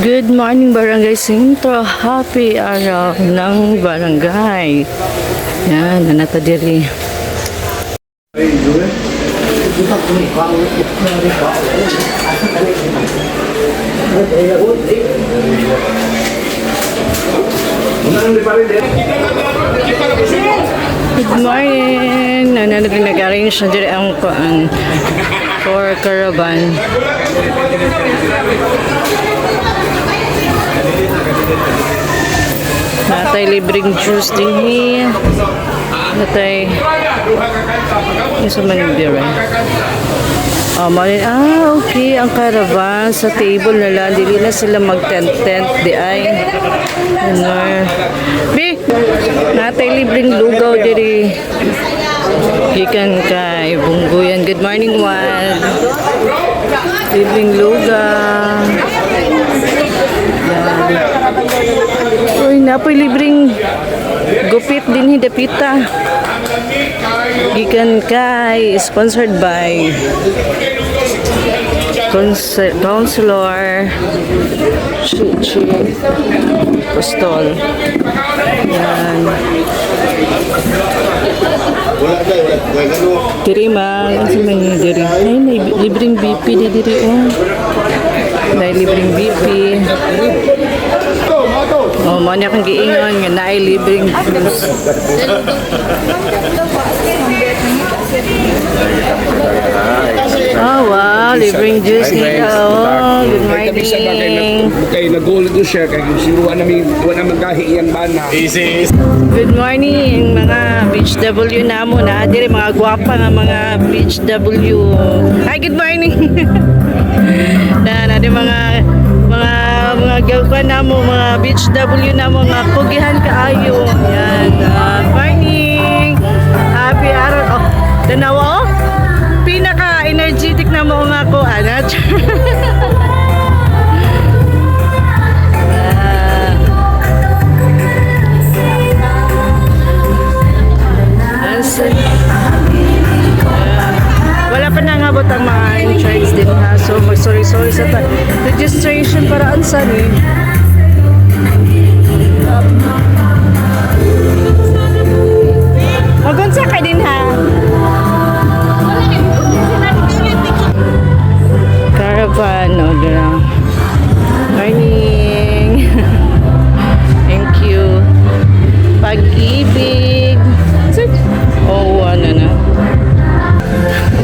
Good morning Barangay Sintro. Happy araw ng barangay. Yan, nanata diri. Good morning. Nag-arrange na diri ang for caravan. Natay libreng juice din natay isa man yung beer okay, ang caravan sa table na lang, dili na sila mag-tent di ay natay libreng lugaw diri gikan kay Bungguyan. Good morning Juan. Libreng lugaw. Uy, napoy libreng gupit din hidapita. Gikan kay sponsored by Counselor Chichi Postol. Yan. Diri man, kasi may diri. Ay, may libreng BP di diri may libreng BP. Mo niya kang giingon nga naay libreng juice. Wow, libreng juice nila. Good morning. Kay nag-goal do siya kay siruan namin wala magkahiyan bana. Easy. Good morning mga beach W namo na diri mga gwapa nga mga beach W. Hi, good morning. na di mga gawpan namo mga beach W namo nga pugihan kaayo. Yan. Morning. Happy araw. Tanawa pinaka-energetic na mo nga ko, anak. Wala pa nangabot ang mga insurance din ha. So, mag-sorry sa registration para ansan eh. Magunsa ka din ha. Caravan, morning. Thank you. Pag-ibig. Na.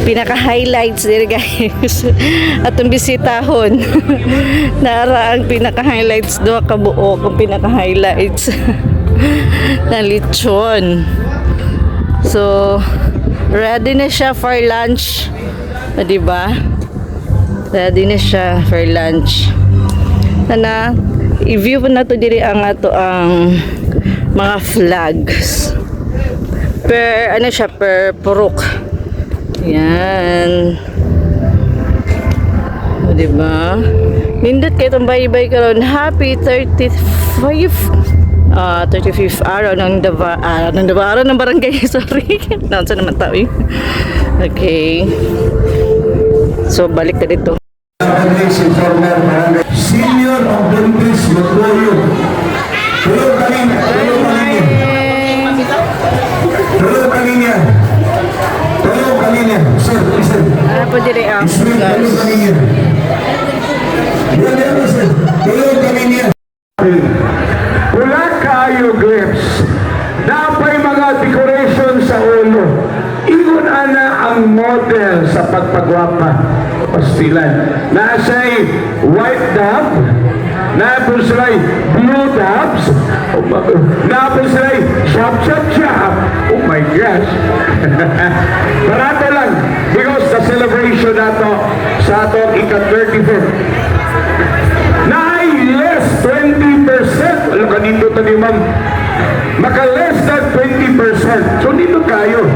Pinaka-highlights dito guys. Atong bisitahon. Nara ang pinaka-highlights doon kabuo ang pinaka-highlights na lechon. So, ready na siya for lunch. Diba? Ready na siya for lunch. Na i-view po na to diri ang ato ang mga flags. Per purok. Yan. O, diba? Nindot kayo itong bye-bye karon. Happy 35th araw ng araw ng barangay. Sorry. Naunsa naman tao eh. Okay. So, balik na dito. Senior of Dentist Logoyo. Tulog kanina. Sir, listen. Ano po diri ang Tulog kanina. Wala kayo grips. Napay mga decoration sa ulo. Ingon ana ang model sa pagpagwapa. Pastilan. Nasa'y white dove. Napos sila'y blue doves. Napos sila'y chop. Oh my gosh. Barato lang. Because the celebration nato sa atong ika-35th. Less 20%. Alam ka dito to ni ma'am. Maka less than 20%. So dito kayo.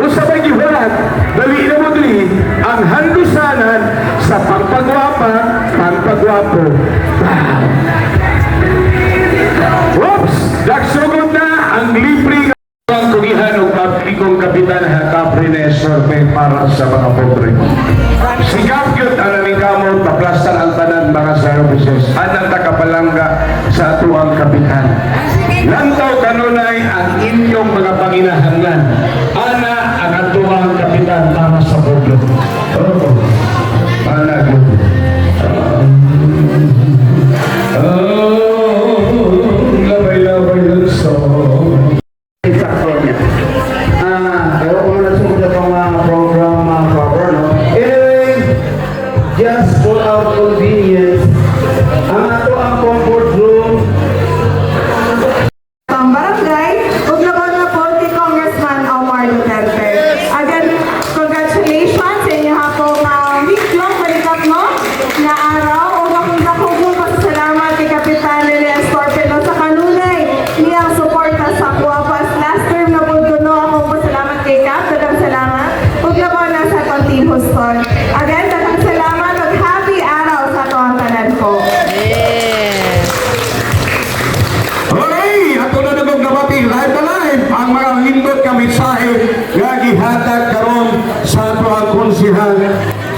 Usa may gihulat, dali na mo dili ang handusanan sa pagpagwapa, pagpagwapo. Oops! Nagsugod na ang libreng ang kugihan o publikong kapitan Caprines Sorbe para sa mga pobre. Sigap yun ang naming kamot, paplastan ang tanan mga services. Anang just for our convenience, ang ato ang comfort room Ang barangay, ugnaban na po si Congressman Omar Duterte. Again, congratulations sa inyo hapong week-long balikat mo na araw. O bakong po pasasalamat kay Kapitan Lilian Scorpino sa kanunay niyang suporta sa Kuwapas. Last term na po no, akong pasalamat kay Kap. Dagang salamat. Ugnaban na sa Team Houston. Again, dagang salamat at happy araw sa tuwang tanan po. Yes. Okay, ato na nagong nabati live na live ang mga lindot ka mensahe nga gihatag karon sa ato ang konsihal.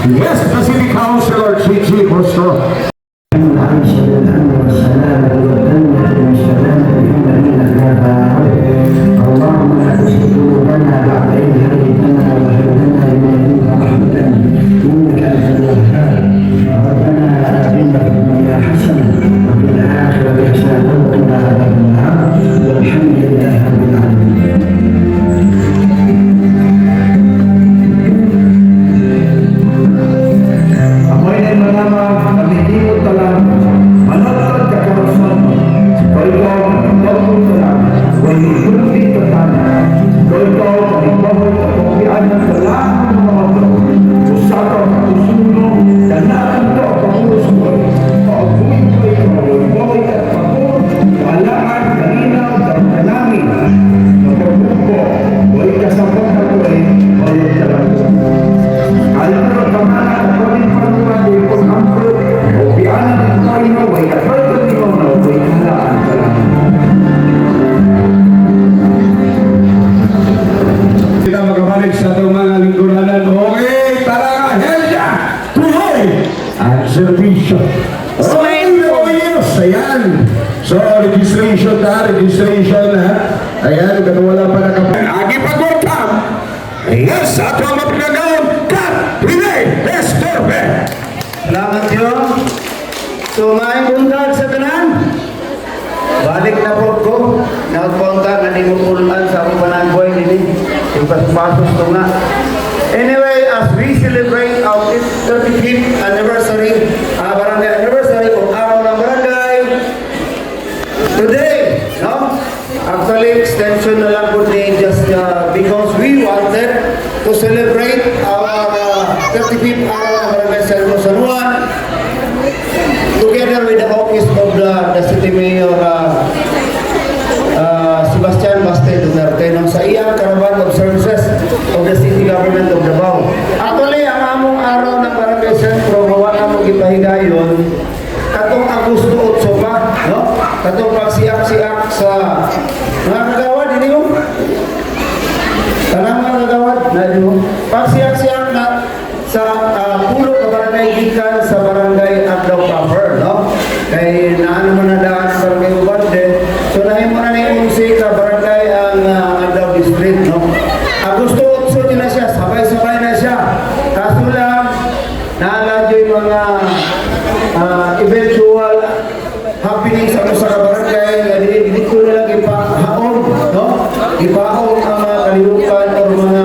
Yes, the City Councilor Chichi Costro. اللهم لا تزغ قلوبنا بعد إذ هديتنا وهب لنا من لدنك رحمة إنك أنت الوهاب ربنا آتنا في الدنيا حسنة وفي الآخرة حسنة وقنا عذاب النار والحمد لله رب العالمين. Amoy na mga pagdidimot na lang, manatag ka karosan mo, o ikaw magpapagod na lang, o hindi ka tana, o ikaw magpapagod na kumpiyan ng kailangan ng mga bro, usapan ka usuno, kanakan ka pangulus mo, pag-uwi ko ikaw, o ikaw at pagod, kailangan kalinaw ng kanangin, napagod ko, o ikaw sa pagkakuloy, o ikaw talaga. Alam mo, kamana at pagin panuwa di pag-angkot o pianan ng tayo na way at pagkat ikaw na way halaan ka lang. Kita magkabalik sa itong mga lingkuranan. Okay, tara nga, Helga! Tuloy! Ang servisyo. Smile po. Oh, yes, ayan. So, registration ha. Ayan, kung wala pa nakapag. Agi pag-welcome. Yes, ato ang mapinagawang Kat Pinay Estorbe. Salamat yun. So, maayong buntag sa tanan. Balik na po ko. Nagpunta na di mo pulaan sa akong panagboy nini. Ipas-pasos ko nga. Anyway, as we celebrate our 35th anniversary, barangay anniversary of araw ng barangay, today, no? Actually, extension na lang po ni just because we wanted to celebrate our 35th araw ng barangay San Juan together with the office of the city mayor Sebastian Baste Duterte no, sa iyang caravan of services of the city government of Davao. Actually, ang among araw ng barangay sentro, mawa na mong ipahigayon, katong Agosto 8 pa, no? Katong pagsiak-siak sa mga kagawad, hindi mo? Tanang mga kagawad, na hindi mo? Pagsiak-siak na sa pulo ka barangay gikan sa barangay Agdaw Proper, no? Kay naano mo na daan ang barangay Ubande, so nahin mo na ni 11 ka barangay ang Agdaw District, no? Agosto 8 din na siya, sabay-sabay na siya. Kaso lang, naaladyo yung mga eventual happening sa mga barangay nga dito na lang ipahaon, no? Ipahaon ang mga kalilukan o mga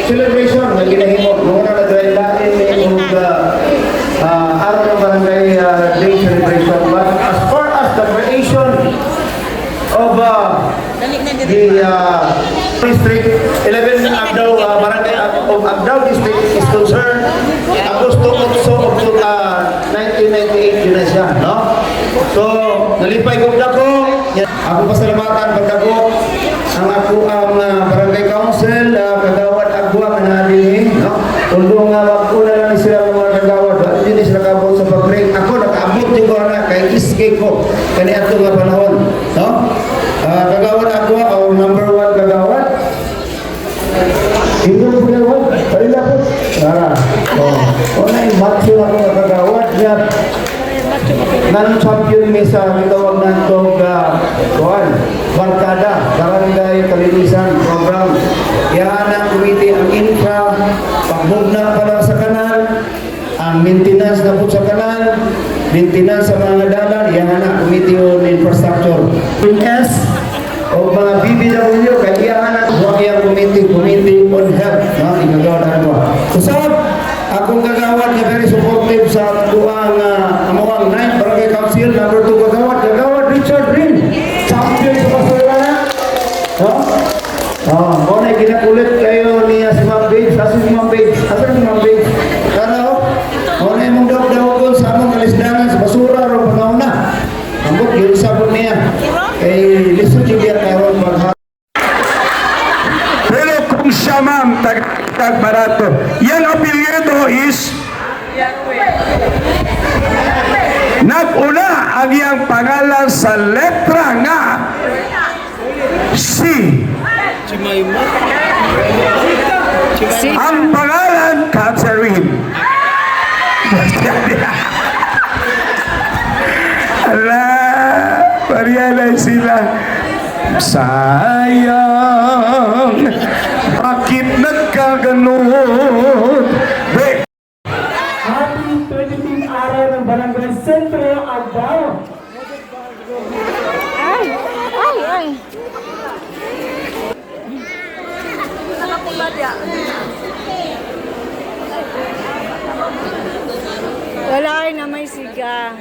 celebration na ginahimo. Muna na dahil lain yung araw ng barangay day celebration. But as far as the creation of the district, 11 Agdaw, barangay of Agdaw district is concerned, Agosto 8 of 1998 yun na siya, no? So, nalipay ko na ko. Ako pasalamatan pagkago ang ako ang barangay council, kagawad agwa manadin, no? Tulong nga ko na lang sila ng mga kagawad, hindi na sila kabot sa pag-break. Ako nakaabot din ko na kay iskay ko kani ato nga panahon, no? Kagawad agwa o number 1 kagawad. Hindi mo pinagawad, palila po. Wala yung matcho na mga kagawad niya. Nanong champion may sa mitawag na itong Barkada, Barangay Kalinisan Program. Yan ang committee, ang infra, pagbugna pa lang sa kanal, ang maintenance na po sa kanal, maintenance sa mga dalan, yan ang committee on infrastructure. S o mga BBW, kaya yan ang buhayang committee on health. Inagawa na ito. So, akong kagawad na sa tuang amawang 9 Barangay Council, number 2 Kagawad Richard Rin. Champion sa basura na. Kung na ginakulit kayo niya si Ma'am Babes, asin si Ma'am Babes, asin si Ma'am Babes. Kaya kung na imong daw sa among kalisdanan sa basura o pangauna. Ambot, yun sabon niya. Eh, lisod yung biyak karon maghapon. Pero kung siya ma'am, barato. Yan apelyido is nag-una ang iyang pangalan sa letra nga C. Ang pangalan, Catherine. Ala, parialay sila. Sayang, bakit nagkaganon? Happy 25th araw ng Barangay Sentro, Agdao. Wala ay na may siga.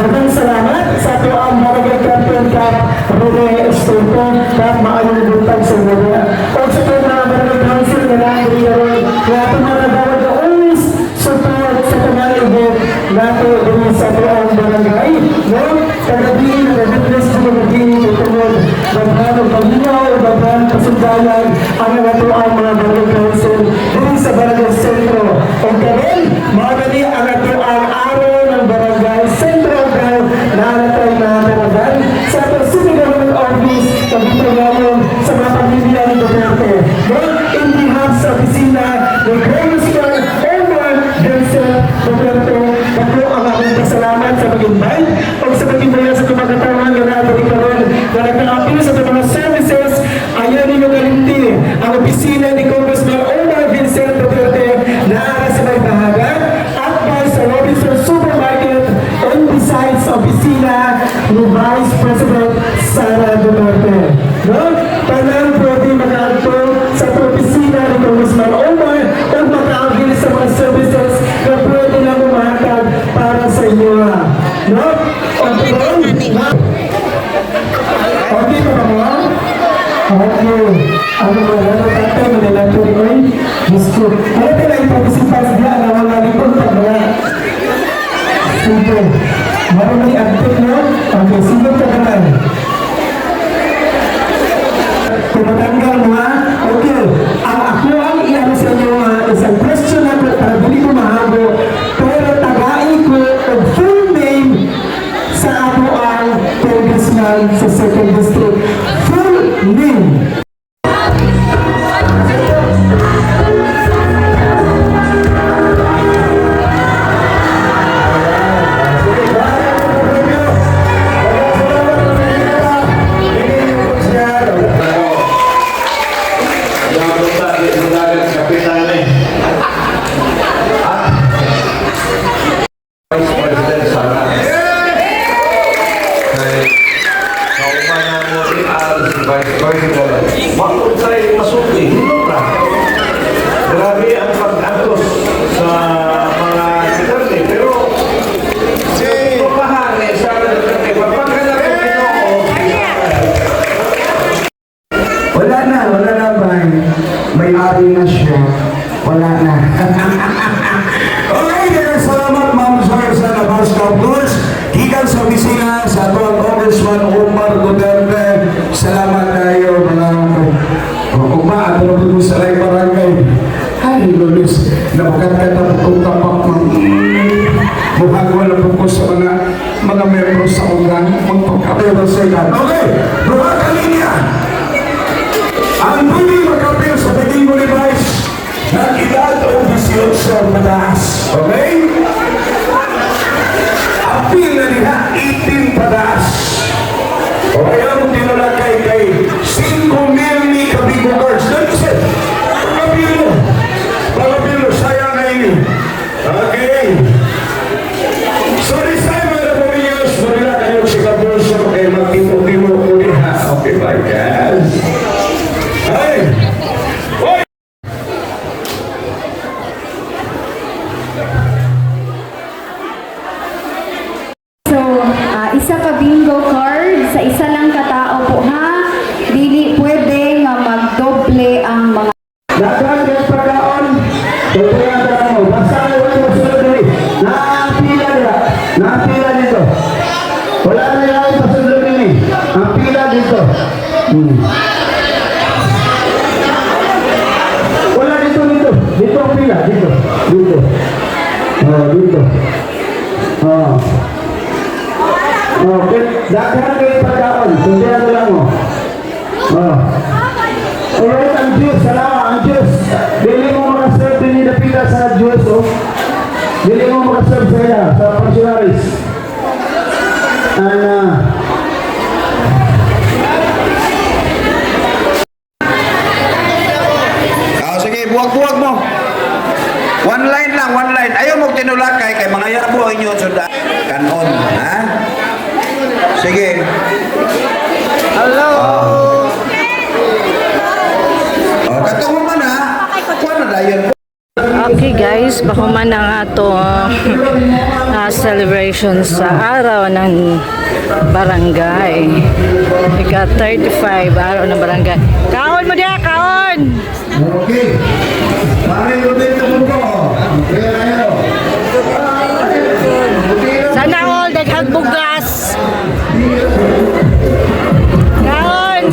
Maraming salamat sa ato ang Barangay Captain Cup Rene Estopo at maayong buntag sa mga. O sa ito mga Barangay Council na nangyayon, kaya ito mga nagawad na always support sa tumalibot nato din sa ato ang barangay. No? Kagabihin na witness ko magiging tutungod maghanong paghingaw o maghanong kasundayan ang nato ang mga Barangay Council din sa Barangay Sentro. O karon, magali ang nato ang araw ng Barangay Sentro nalatay na talagan sa Pacific Government Office pagkitagayon sa mga pamilya ni Duterte. Ngayon, in behalf sa opisina ng Congressman Omar Denzel Duterte, ako ang aking pasalamat sa pag-invite o sa pag-invite sa kumakatawan na natin karon na nagka-appeal sa mga services. Ayan ninyo galinti ang opisina ni Congressman Omar Vincent Duterte na ara sa may bahagan at by sa Robinson Supermarket and besides sa opisina ni Vice President Sara Duterte. No? Tanan pwede makaagto sa opisina ni Congressman Omar o makaagil sa mga services na pwede na bumatag para sa inyo. No? Okay ba? Okay pa ba mo? Okay. Ano ba? Ano tatay mo nila ito rin ay? Diyos ko. Ano tayo ipagsipas niya na mga lipon pa mga? Super. Marami active na? Okay, sino ka naman? Tumatanggal mo ha? Okay. Ang ako ang iyan sa inyo isang question na para dili ko mahabo pero tagai ko ang full name sa ako ang congressman sa 2nd District. Full name. Grabe ang pag-agos sa mga Duterte, pero pumahali sa Duterte, pagpagkalaki Wala na ba? May-ari na siya. Wala na. Okay, kaya salamat Ma'am Sir sa Nabasca Blues. Gikan sa opisina sa ato ang Congressman Omar Duterte. Salamat tayo mga at ano sa lay barangay. Ay, Lulis, napagkat ang kong tapak ng buhagwa na po sa mga membro sa unang magpagkapero sa ilan. Okay, buha kalinya. Ang pwede magkapil sa paging mo ni Vice na edad o bisyon sa mataas. Okay? Apil na niya 18 pataas. Okay, ang tinulakay kay 5,000 ni Kabigo Cars. Nagkasal, pagkapilo, sayang na ini. Okay. So this time, mga pamilyos, magla kayo si Kabuso, kaya magtimo-timo ko niya. Okay, bye guys. Wala dito. Dito ang pila. Dito. Oh, dito. Oh. Okay. Daghan kayo pagkaon. Sundihan mo lang mo. Oh. Alright, ang Diyos. Salamat, ang Diyos. Dili mo makaserve din na pila sa Diyos, oh. Dili mo makaserve sa iya, sa pensionaries. Sige, buwag-buwag mo. One line lang, one line. Ayaw mo tinulakay kay mga yabo ang inyo suda. Kanon, ha? Sige. Hello! Katong mo man ha. Kuha na dayon. Okay guys, bako man ang ato celebration sa araw ng barangay. Ika 35 araw ng barangay. Kaon mo diya, kaon! Okay. Pare ko dito mo. Kaya kayo. Sana all daghang bugas. Kaon!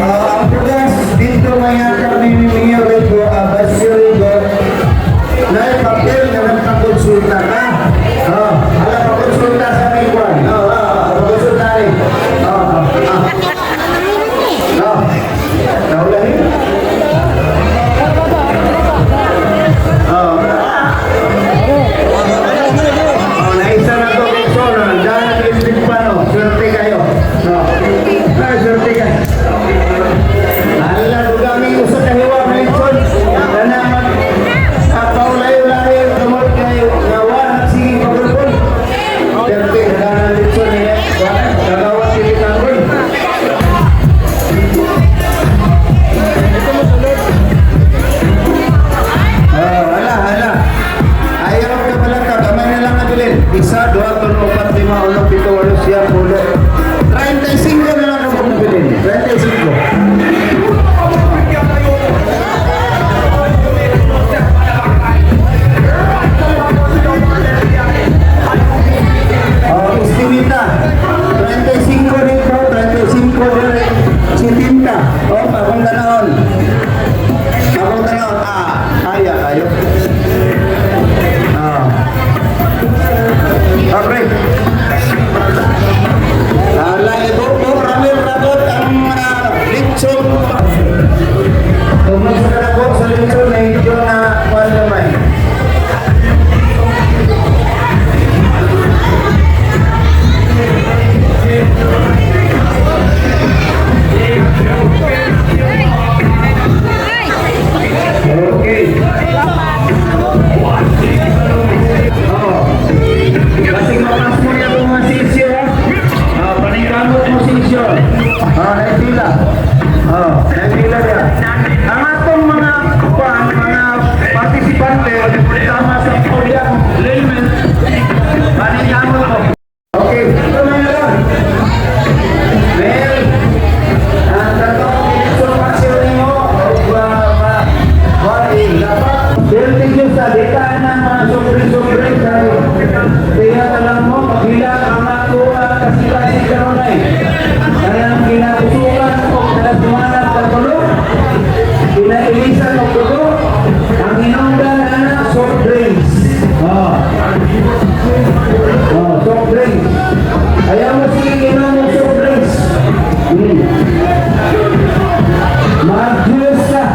Ang tugas dito mga kami ninyo rito, Basiligo, na papel na nagpakonsulta ka. Alam pakonsulta sa may kwan. Pakonsulta rin. Naulahin? Naisa na ito kay Sona. Diyan na district pa, no? Swerte kayo. Swerte kayo. Alam ko kami usa ka hiwa Nelson. Naman paulay-ulay tumot kayo ngawa sige pagulpon. Swerte kana Nelson ni kagawat dili tangoy. Hala. Ayaw ka pala ka, kamay na lang nabilin. 1, 2, 3, 4, 5, 6, 7, 8, 9, 10, 35 na lang ako nabilin. 35. Estimita, 35 dito, 35 dito, 70. Pagong tanahon. Kaya kayo. Okay. Ibu ramil rabot ang litsong. Tungkol sa rabot sa litsong na medyo na palamay. Okay. Kasing mapas mo niya itong mga sisyo. Paningkamot mo sisyo. Naipila. Naipila niya. Ang atong mga partisipante sama sa podium layman, paningkamot mo. Okay. Ito na yun. Mel, ang tatong informasyon mo, thank you sa data ng mga sobre-sobre kaya alam mo, paghilang ang nakuha kasi kasi karonay kaya ang kinakusukan o kinasumanan sa tulog kinailisan o tugo ang inungdan na soft drinks soft drinks kaya mo sige inom ng soft drinks mag-juice ka